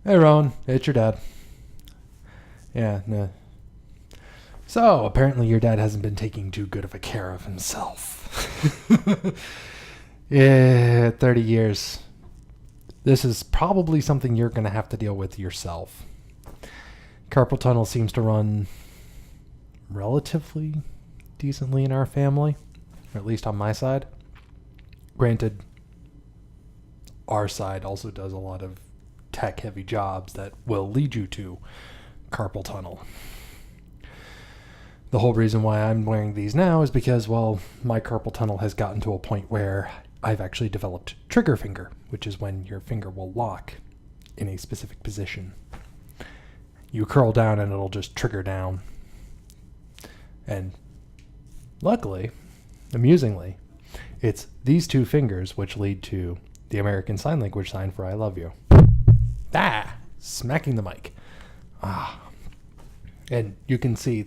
Hey, Rowan, it's your dad. Yeah, no. So, apparently your dad hasn't been taking too good of a care of himself. Yeah, 30 years. This is probably something you're going to have to deal with yourself. Carpal tunnel seems to run relatively decently in our family, or at least on my side. Granted, our side also does a lot of tech heavy jobs that will lead you to carpal tunnel. The whole reason why I'm wearing these now is because, well, my carpal tunnel has gotten to a point where I've actually developed trigger finger, which is when your finger will lock in a specific position. You curl down and it'll just trigger down. And luckily, amusingly, it's these two fingers which lead to the American Sign Language sign for I love you. Ah! Smacking the mic. Ah. And you can see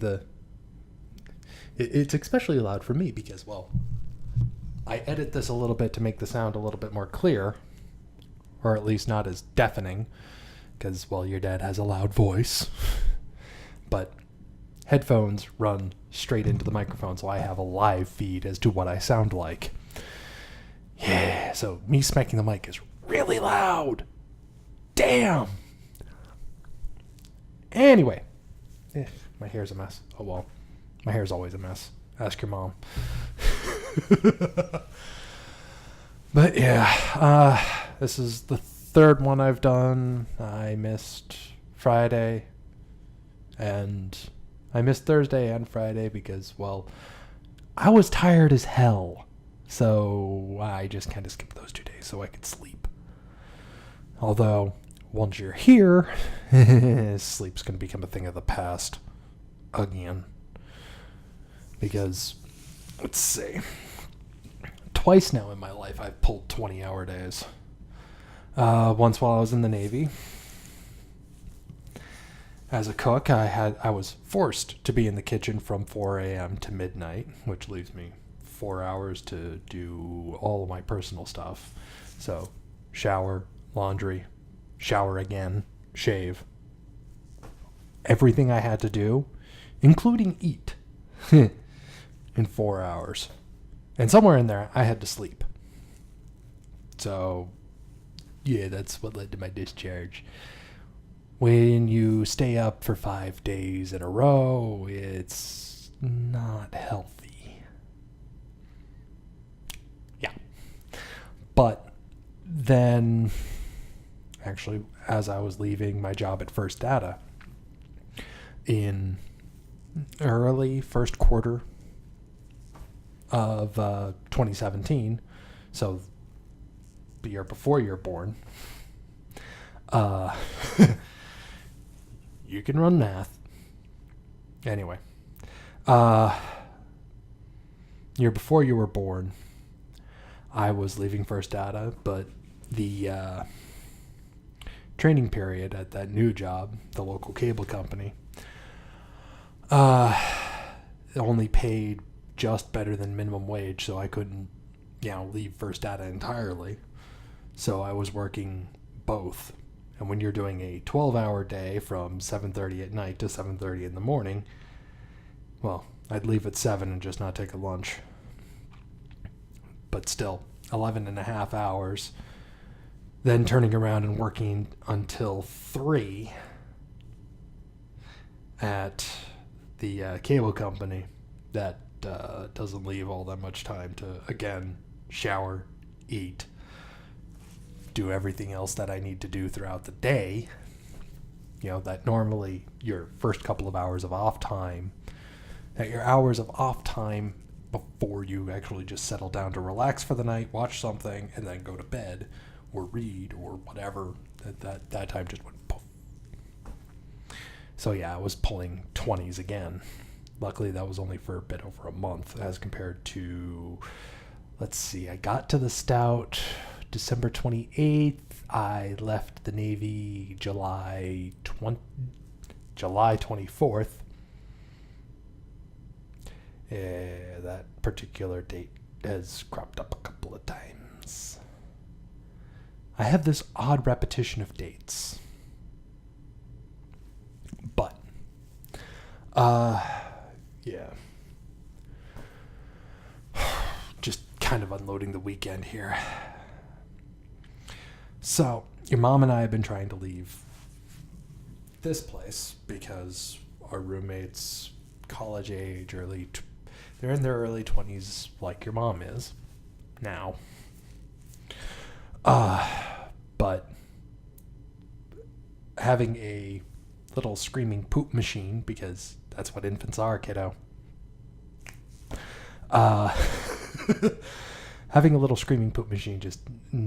it's especially loud for me because, well, I edit this a little bit to make the sound a little bit more clear, or at least not as deafening, because, well, your dad has a loud voice. But headphones run straight into the microphone, so I have a live feed as to what I sound like. Yeah, so me smacking the mic is really loud. Damn. Anyway, my hair's a mess. Oh well, my hair's always a mess. Ask your mom. But yeah, this is the third one I've done. I missed Friday, and I missed Thursday and Friday because, well, I was tired as hell. So I just kind of skipped those 2 days so I could sleep. Although, once you're here, sleep's going to become a thing of the past again. Because, let's see, twice now in my life I've pulled 20-hour days. Once while I was in the Navy. As a cook, I was forced to be in the kitchen from 4 a.m. to midnight, which leaves me 4 hours to do all of my personal stuff. So, shower, laundry, shower again, shave. Everything I had to do, including eat, in 4 hours. And somewhere in there, I had to sleep. So, yeah, that's what led to my discharge. When you stay up for 5 days in a row, it's not healthy. Yeah. But then, actually, as I was leaving my job at First Data in early first quarter of 2017, so the year before you're born, you can run math. Anyway, year before you were born, I was leaving First Data, but the training period at that new job, the local cable company, only paid just better than minimum wage, so I couldn't, leave First Data entirely. So I was working both. And when you're doing a 12-hour day from 7:30 at night to 7:30 in the morning, well, I'd leave at 7 and just not take a lunch. But still, 11 and a half hours, then turning around and working until 3 at the cable company that doesn't leave all that much time to, again, shower, eat, do everything else that I need to do throughout the day. That normally your first couple of hours of off time, that your hours of off time before you actually just settle down to relax for the night, watch something, and then go to bed or read or whatever, that time just went poof. So yeah, I was pulling 20s again. Luckily, that was only for a bit over a month as compared to, let's see, I got to the Stout December 28th. I left the Navy July 24th. That particular date has cropped up a couple of times. I have this odd repetition of dates. Yeah. Just kind of unloading the weekend here. So, your mom and I have been trying to leave this place because our roommates, college age, they're in their early 20s like your mom is now. But having a little screaming poop machine, because that's what infants are, kiddo. Having a little screaming poop machine just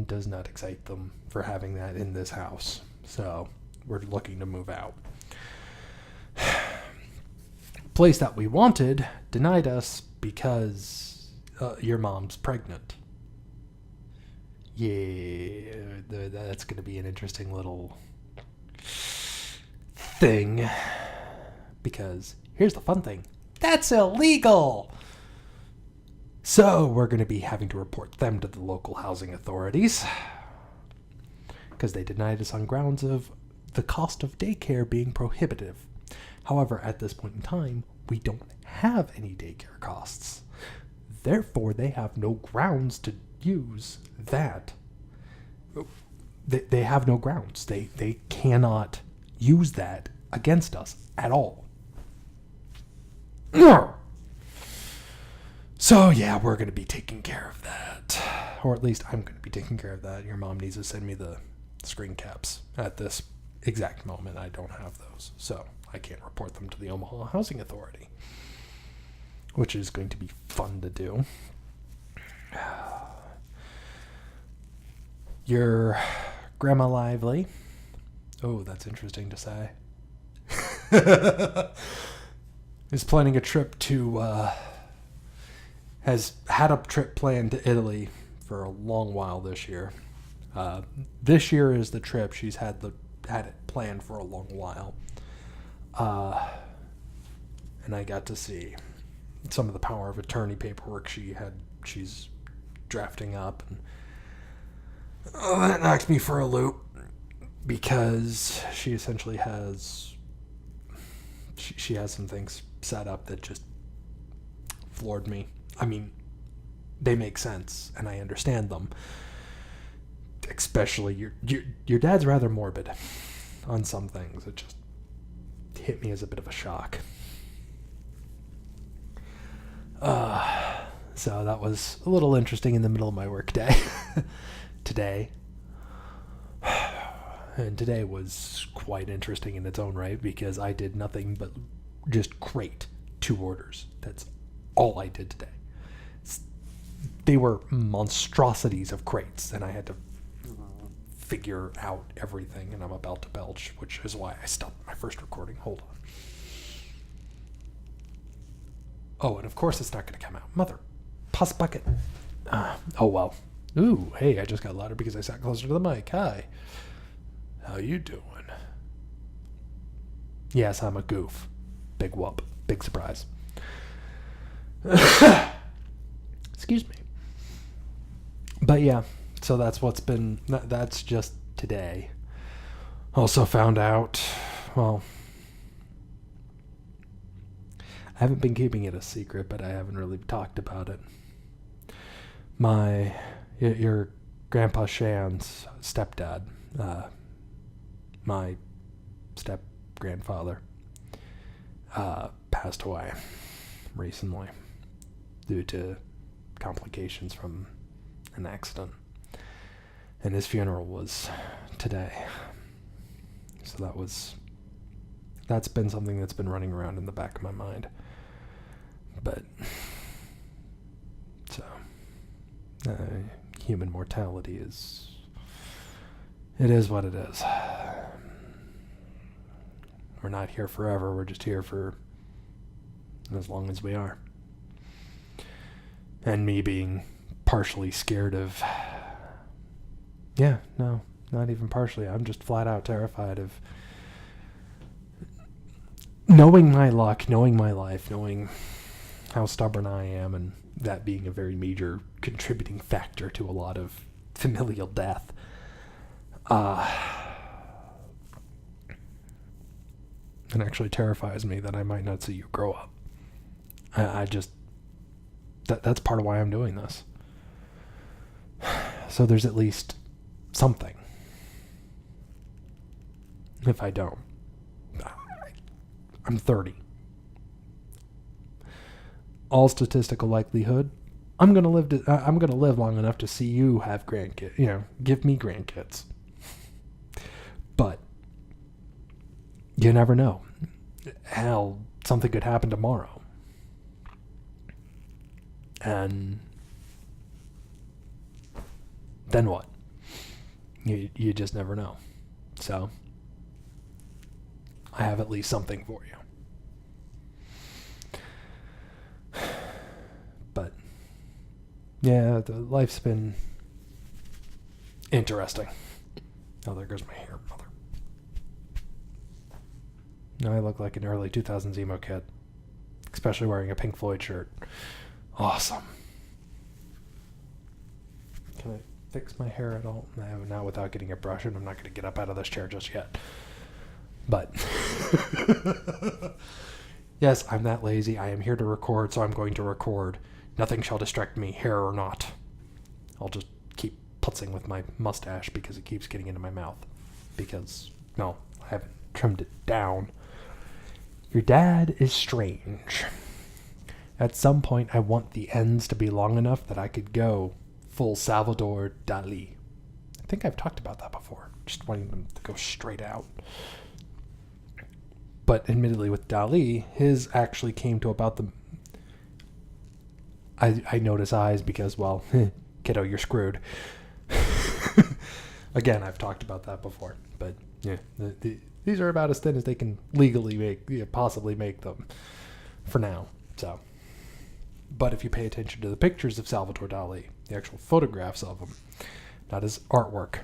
does not excite them for having that in this house. So we're looking to move out. Place that we wanted denied us because your mom's pregnant. Yeah, that's going to be an interesting little thing. Because here's the fun thing. That's illegal! So we're going to be having to report them to the local housing authorities. Because they denied us on grounds of the cost of daycare being prohibitive. However, at this point in time, we don't have any daycare costs. Therefore, they have no grounds to use that. They have no grounds. They cannot use that against us at all. So, yeah, we're going to be taking care of that. Or at least I'm going to be taking care of that. Your mom needs to send me the screen caps. At this exact moment, I don't have those. So, I can't report them to the Omaha Housing Authority. Which is going to be fun to do. Your Grandma Lively. Oh, that's interesting to say. Is planning a trip to... has had a trip planned to Italy for a long while this year. This year is the trip. She's had it planned for a long while. And I got to see some of the power of attorney paperwork she's drafting up. And that knocked me for a loop because she essentially has she has some things set up that just floored me. I mean, they make sense, and I understand them. Especially your dad's rather morbid on some things. It just hit me as a bit of a shock. So that was a little interesting in the middle of my work day today. And today was quite interesting in its own right because I did nothing but just crate 2 orders. That's all I did today. They were monstrosities of crates, and I had to figure out everything, and I'm about to belch, which is why I stopped my first recording. Hold on. Oh, and of course it's not going to come out. Mother, puss bucket. Oh, well. Ooh, hey, I just got louder because I sat closer to the mic. Hi. How you doing? Yes, I'm a goof. Big whoop. Big surprise. Excuse me. But yeah, so that's that's just today. Also found out, well, I haven't been keeping it a secret, but I haven't really talked about it. Your Grandpa Shan's stepdad, my step-grandfather, passed away recently due to complications from an accident. And his funeral was today. So that's been something that's been running around in the back of my mind. But, so, human mortality it is what it is. We're not here forever, we're just here for as long as we are. And me being partially scared of... Yeah, no, not even partially. I'm just flat out terrified of knowing my luck, knowing my life, knowing how stubborn I am, and that being a very major contributing factor to a lot of familial death. and actually terrifies me that I might not see you grow up. I just... That's part of why I'm doing this. So there's at least something. If I don't. I'm 30. All statistical likelihood, I'm gonna live long enough to see you have grandkids. Give me grandkids. But you never know. Hell, something could happen tomorrow, and then what? You just never know. So I have at least something for you. But yeah, the life's been interesting. Oh, there goes my hair, mother. Now I look like an early 2000s emo kid, especially wearing a Pink Floyd shirt. Awesome. Can I fix my hair at all? No, not without getting a brush, and I'm not going to get up out of this chair just yet. But yes, I'm that lazy. I am here to record, so I'm going to record. Nothing shall distract me, hair or not. I'll just keep putzing with my mustache because it keeps getting into my mouth. Because, no, I haven't trimmed it down. Your dad is strange. At some point, I want the ends to be long enough that I could go full Salvador Dali. I think I've talked about that before. Just wanting them to go straight out. But admittedly, with Dali, his actually came to about the... I notice eyes because, well, kiddo, you're screwed. Again, I've talked about that before. But, yeah, these are about as thin as they can legally possibly make them for now. So, but if you pay attention to the pictures of Salvador Dali, the actual photographs of him, not his artwork,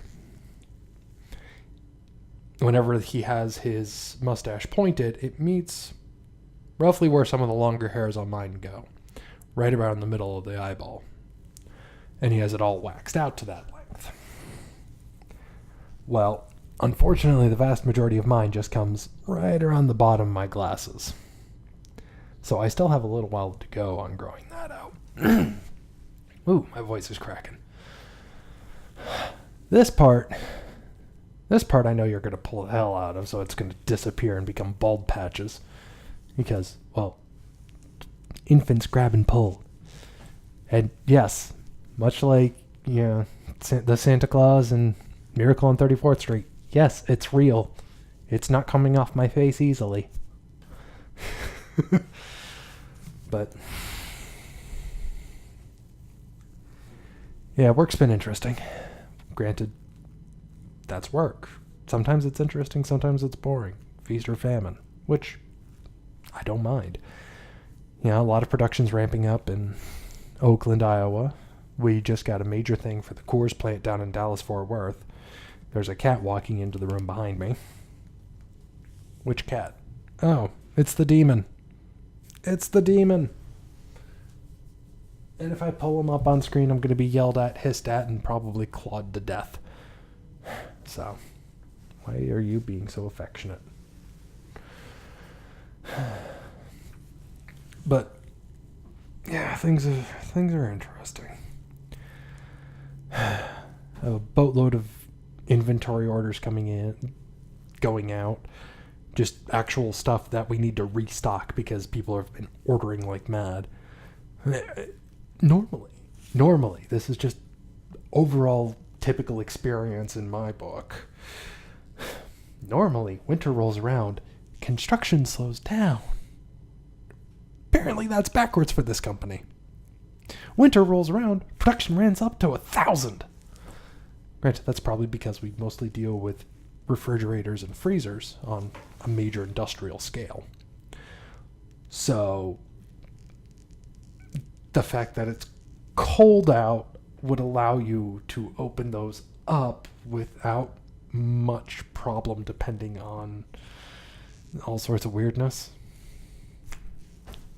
whenever he has his mustache pointed, it meets roughly where some of the longer hairs on mine go, right around the middle of the eyeball. And he has it all waxed out to that length. Well, unfortunately, the vast majority of mine just comes right around the bottom of my glasses. So I still have a little while to go on growing that out. Ooh, my voice is cracking. This part I know you're going to pull the hell out of, so it's going to disappear and become bald patches. Because, well, infants grab and pull. And yes, much like, the Santa Claus and Miracle on 34th Street, yes, it's real. It's not coming off my face easily. But yeah, work's been interesting. Granted, that's work. Sometimes it's interesting, sometimes it's boring. Feast or famine, which I don't mind. A lot of production's ramping up in Oakland, Iowa. We just got a major thing for the Coors plant down in Dallas-Fort Worth. There's a cat walking into the room behind me. Which cat? Oh, it's the demon. It's the demon. And if I pull him up on screen, I'm going to be yelled at, hissed at, and probably clawed to death. So, why are you being so affectionate? But, yeah, things are interesting. A boatload of inventory orders coming in, going out. Just actual stuff that we need to restock because people have been ordering like mad. Normally, this is just overall typical experience in my book. Normally, winter rolls around, construction slows down. Apparently that's backwards for this company. Winter rolls around, production ramps up to 1,000. Granted, that's probably because we mostly deal with refrigerators and freezers on a major industrial scale. So the fact that it's cold out would allow you to open those up without much problem, depending on all sorts of weirdness.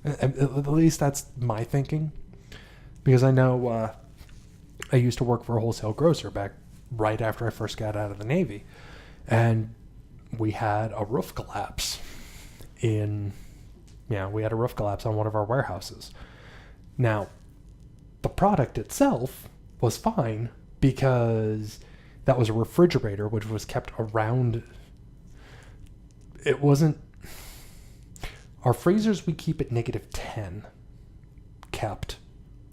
At least that's my thinking, because I know I used to work for a wholesale grocer back right after I first got out of the Navy, and we had a roof collapse we had a roof collapse on one of our warehouses. Now, the product itself was fine because that was a refrigerator which was kept around. It wasn't. Our freezers we keep at -10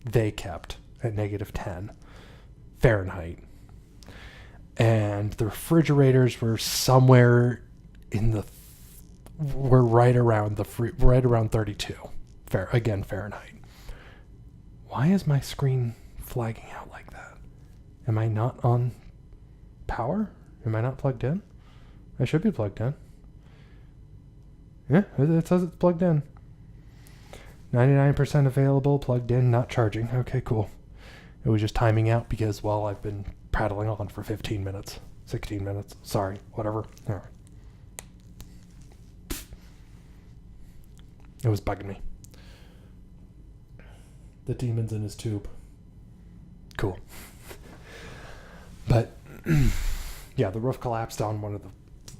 they kept at -10 Fahrenheit. And the refrigerators were somewhere were right around 32 Fahrenheit. Why is my screen flagging out like that? Am I not on power? Am I not plugged in? I should be plugged in. Yeah, it says it's plugged in. 99% available, plugged in, not charging. Okay, cool. It was just timing out because, well, I've been prattling on for 15 minutes, 16 minutes. Sorry, whatever. All right. It was bugging me. The demon's in his tube. Cool. But, yeah, the roof collapsed on one of the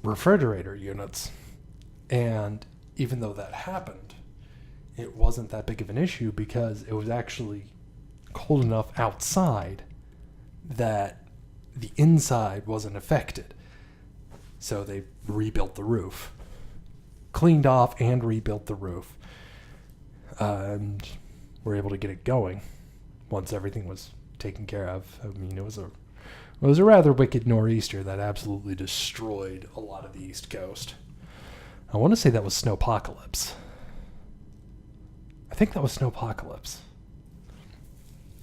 refrigerator units. And even though that happened, it wasn't that big of an issue because it was actually cold enough outside that the inside wasn't affected. So they rebuilt the roof. Cleaned off and rebuilt the roof. And were able to get it going once everything was taken care of. I mean, it was a rather wicked nor'easter that absolutely destroyed a lot of the East Coast. I want to say that was Snowpocalypse. I think that was Snowpocalypse.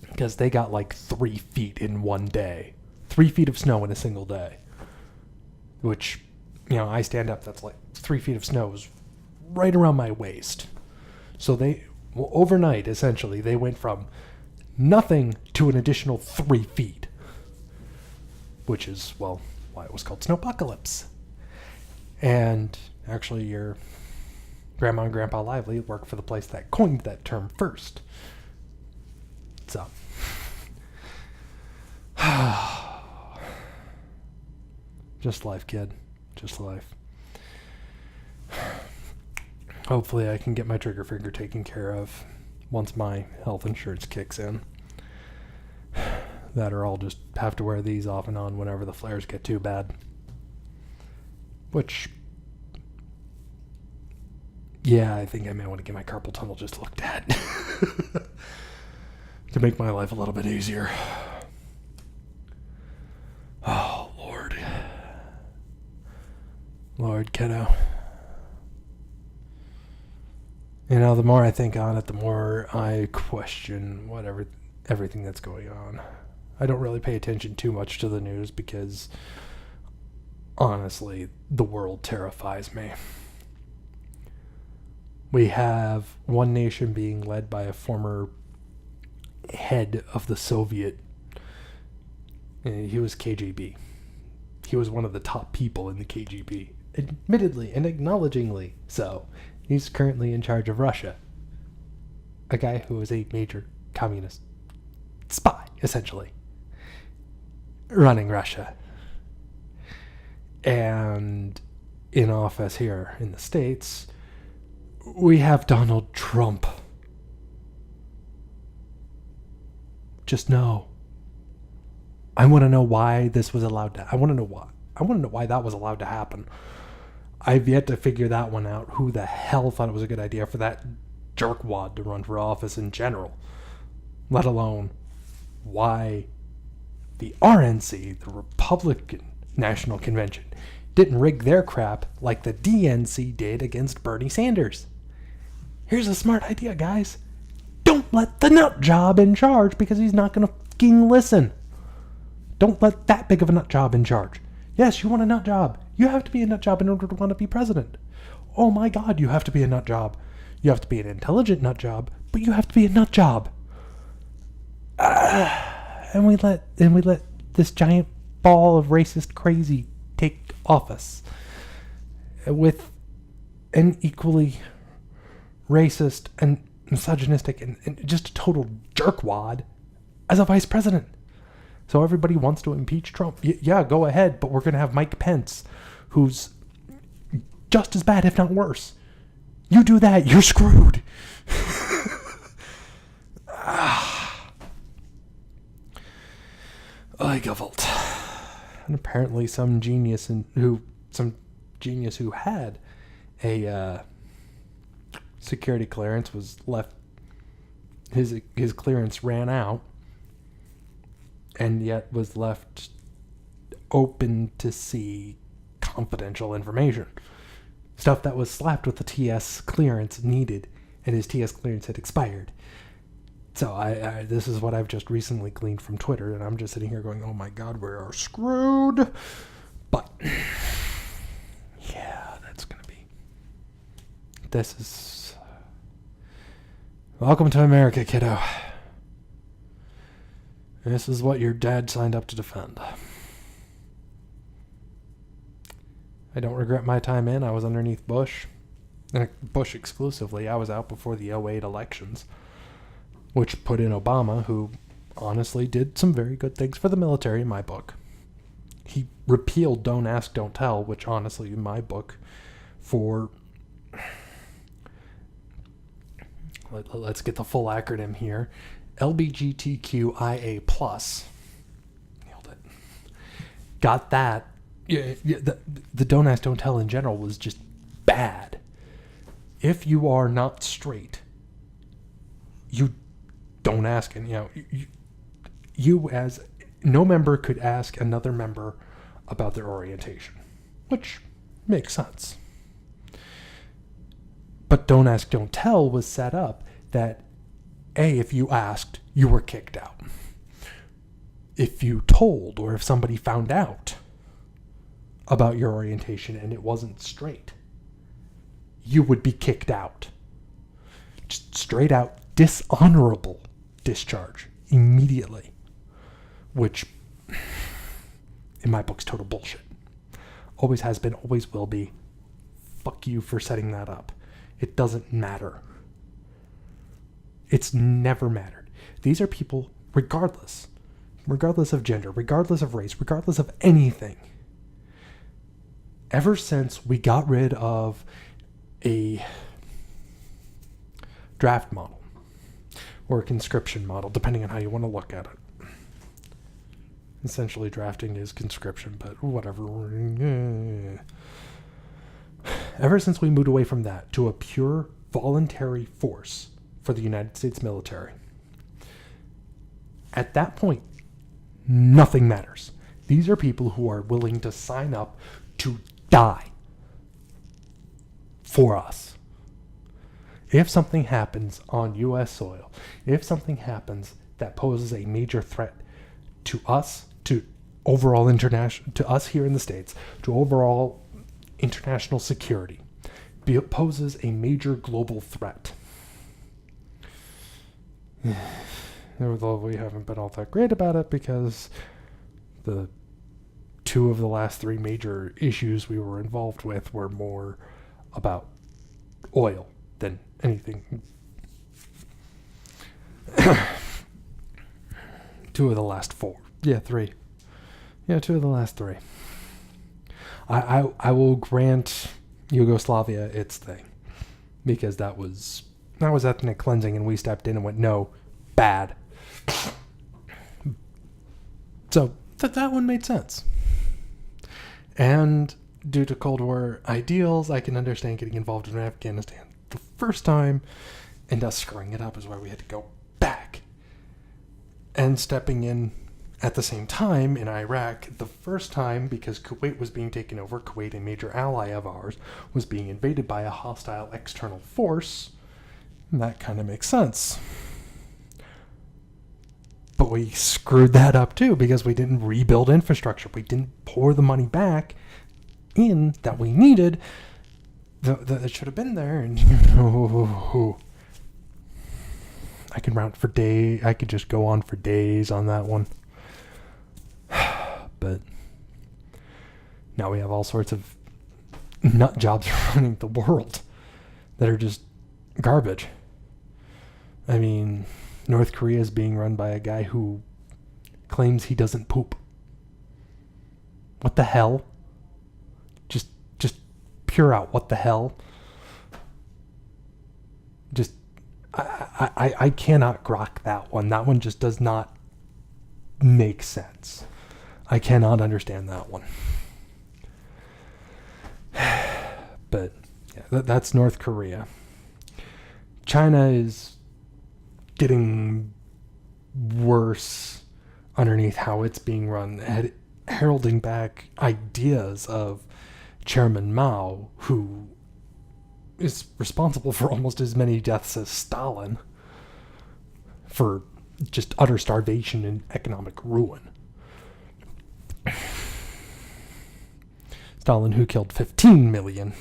Because they got like 3 feet in one day. 3 feet of snow in a single day. Which, I stand up, that's like 3 feet of snow is right around my waist. So overnight, essentially, they went from nothing to an additional 3 feet. Which is, well, why it was called Snowpocalypse. And actually, your grandma and grandpa Lively worked for the place that coined that term first. So. Just life, kid. Just life. Hopefully I can get my trigger finger taken care of once my health insurance kicks in. That or I'll just have to wear these off and on whenever the flares get too bad. Which, yeah, I think I may want to get my carpal tunnel just looked at. To make my life a little bit easier. Oh, Lord. Lord, kiddo. The more I think on it, the more I question everything that's going on. I don't really pay attention too much to the news because, honestly, the world terrifies me. We have one nation being led by a former head of the Soviet. He was KGB. He was one of the top people in the KGB. Admittedly and acknowledgingly so. He's currently in charge of Russia. A guy who was a major communist spy, essentially. Running Russia. And in office here in the States, we have Donald Trump. Just know. I want to know why this was allowed to. I want to know why. I want to know why that was allowed to happen. I've yet to figure that one out. Who the hell thought it was a good idea for that jerkwad to run for office in general? Let alone why the RNC, the Republican National Convention, didn't rig their crap like the DNC did against Bernie Sanders. Here's a smart idea, guys. Don't let the nut job in charge because he's not going to fucking listen. Don't let that big of a nut job in charge. Yes, you want a nut job. You have to be a nut job in order to want to be president. Oh my God, you have to be a nut job. You have to be an intelligent nut job, but you have to be a nut job. And we let this giant ball of racist crazy take office with an equally racist and misogynistic and just a total jerkwad as a vice president. So everybody wants to impeach Trump. Yeah, go ahead, but we're going to have Mike Pence, who's just as bad, if not worse. You do that, you're screwed. Eigevalt. And apparently some genius who had a security clearance was left. His clearance ran out, and yet was left open to see confidential information. Stuff that was slapped with the TS clearance needed, and his TS clearance had expired. So this is what I've just recently gleaned from Twitter, and I'm just sitting here going, oh my god, we are screwed. But, yeah, that's going to be... This is... Welcome to America, kiddo. This is what your dad signed up to defend. I don't regret my time in. I was underneath Bush. And Bush exclusively. I was out before the 2008 elections, which put in Obama, who honestly did some very good things for the military in my book. He repealed Don't Ask, Don't Tell, which honestly, in my book, for... Let's get the full acronym here. LGBTQIA+. Nailed it. Got that. Yeah, the Don't Ask, Don't Tell in general was just bad. If you are not straight, you don't ask, and you as no member could ask another member about their orientation, which makes sense. But Don't Ask, Don't Tell was set up that if you asked, you were kicked out. If you told, or if somebody found out about your orientation and it wasn't straight, you would be kicked out. Just straight out dishonorable discharge immediately, which in my book's total bullshit. Always has been, always will be. Fuck you for setting that up. It doesn't matter. It's never mattered. These are people, regardless of gender, regardless of race, regardless of anything. Ever since we got rid of a draft model or a conscription model, depending on how you want to look at it. Essentially, drafting is conscription, but whatever. Ever since we moved away from that to a pure voluntary force for the United States military, at that point, nothing matters. These are people who are willing to sign up to die for us. If something happens on U.S. soil, if something happens that poses a major threat to us, to overall international, to us here in the States, to overall international security, it poses a major global threat. Although we haven't been all that great about it because the two of the last three major issues we were involved with were more about oil than anything. Two of the last four. Yeah, three. Yeah, two of the last three. I will grant Yugoslavia its thing, because that was ethnic cleansing, and we stepped in and went, no, bad. So that one made sense. And due to Cold War ideals, I can understand getting involved in Afghanistan the first time, and us screwing it up is why we had to go back. And stepping in at the same time in Iraq the first time, because Kuwait was being taken over. Kuwait, a major ally of ours, was being invaded by a hostile external force. And that kind of makes sense. But we screwed that up too, because we didn't rebuild infrastructure. We didn't pour the money back in that we needed. That should have been there. And I can rant for days. I could just go on for days on that one. But now we have all sorts of nut jobs running the world that are just garbage. I mean, North Korea is being run by a guy who claims he doesn't poop. What the hell? Just pure out. What the hell? I cannot grok that one. That one just does not make sense. I cannot understand that one. But yeah, that's North Korea. China is getting worse underneath how it's being run, heralding back ideas of Chairman Mao, who is responsible for almost as many deaths as Stalin, for just utter starvation and economic ruin. Stalin, who killed 15 million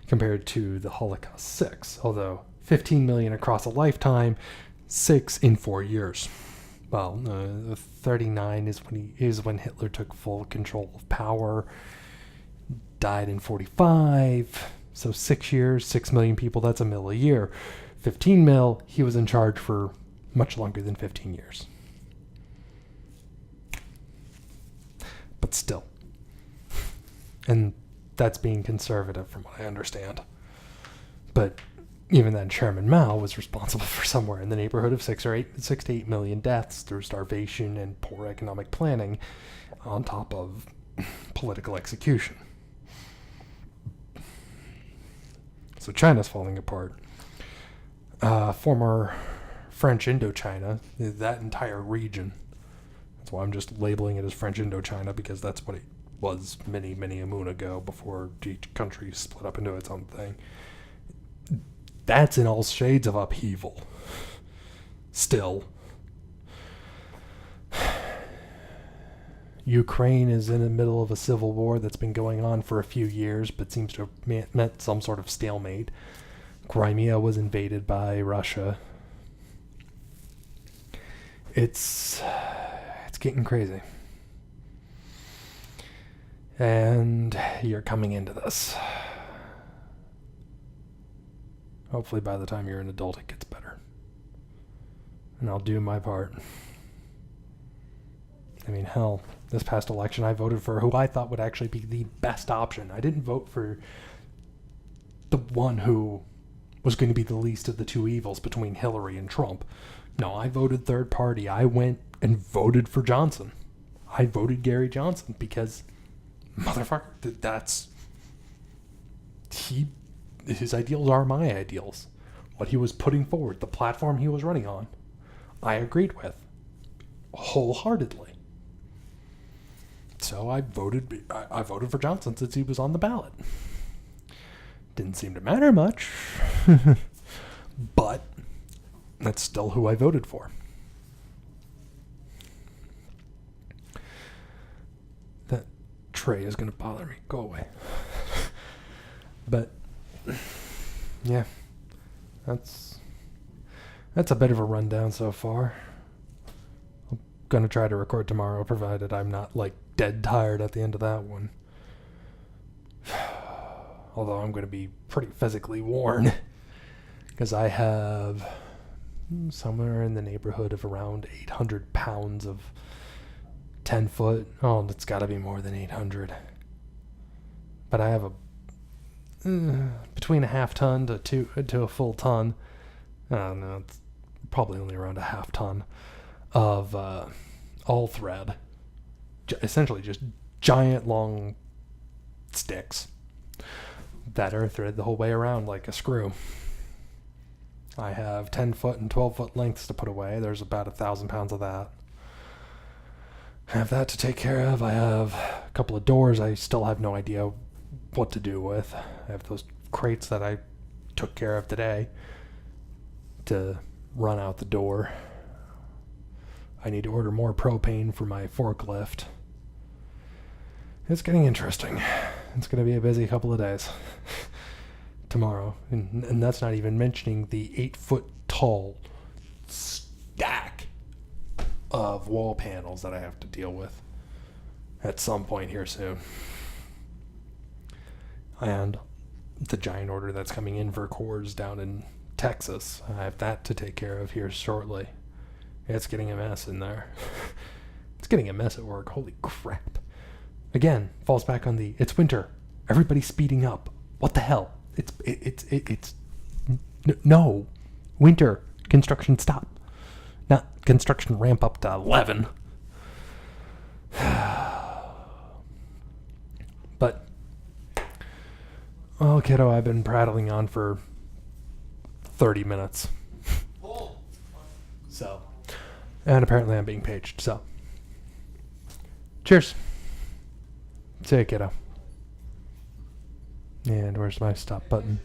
compared to the Holocaust 6, although 15 million across a lifetime, 6 in 4 years. Well, 39 is when Hitler took full control of power, died in 45, so 6 years, 6 million people, that's a mil a year. 15 mil, he was in charge for much longer than 15 years. But still. And that's being conservative from what I understand. But even then, Chairman Mao was responsible for somewhere in the neighborhood of 6 to 8 million deaths through starvation and poor economic planning, on top of political execution. So China's falling apart. Former French Indochina, that entire region. That's why I'm just labeling it as French Indochina, because that's what it was many, many a moon ago, before each country split up into its own thing. That's in all shades of upheaval. Still. Ukraine is in the middle of a civil war that's been going on for a few years, but seems to have met some sort of stalemate. Crimea was invaded by Russia. It's getting crazy. And you're coming into this. Hopefully by the time you're an adult it gets better. And I'll do my part. I mean, hell, this past election I voted for who I thought would actually be the best option. I didn't vote for the one who was going to be the least of the two evils between Hillary and Trump. No, I voted third party. I went and voted for Johnson. I voted Gary Johnson because, motherfucker, his ideals are my ideals. What he was putting forward, the platform he was running on, I agreed with wholeheartedly. So I voted for Johnson since he was on the ballot. Didn't seem to matter much, but that's still who I voted for. That tray is going to bother me. Go away. But yeah, that's a bit of a rundown so far. I'm going to try to record tomorrow, provided I'm not dead tired at the end of that one. Although I'm going to be pretty physically worn, because I have somewhere in the neighborhood of around 800 pounds of 10 foot. Oh, it's got to be more than 800. But I have between a half ton to a full ton. I don't know, it's probably only around a half ton of all thread. Essentially just giant long sticks that are threaded the whole way around like a screw. I have 10 foot and 12 foot lengths to put away. There's about 1,000 pounds of that. I have that to take care of. I have a couple of doors I still have no idea what to do with. I have those crates that I took care of today to run out the door. I need to order more propane for my forklift. It's getting interesting. It's going to be a busy couple of days tomorrow. And that's not even mentioning the 8-foot tall stack of wall panels that I have to deal with at some point here soon. And the giant order that's coming in for cores down in Texas. I have that to take care of here shortly. It's getting a mess in there. It's getting a mess at work. Holy crap. Again, falls back on it's winter. Everybody's speeding up. What the hell? No. Winter. construction stop. Not construction ramp up to 11. But, oh, kiddo, I've been prattling on for 30 minutes. So, and apparently I'm being paged, so. Cheers. See ya, kiddo. And where's my stop button?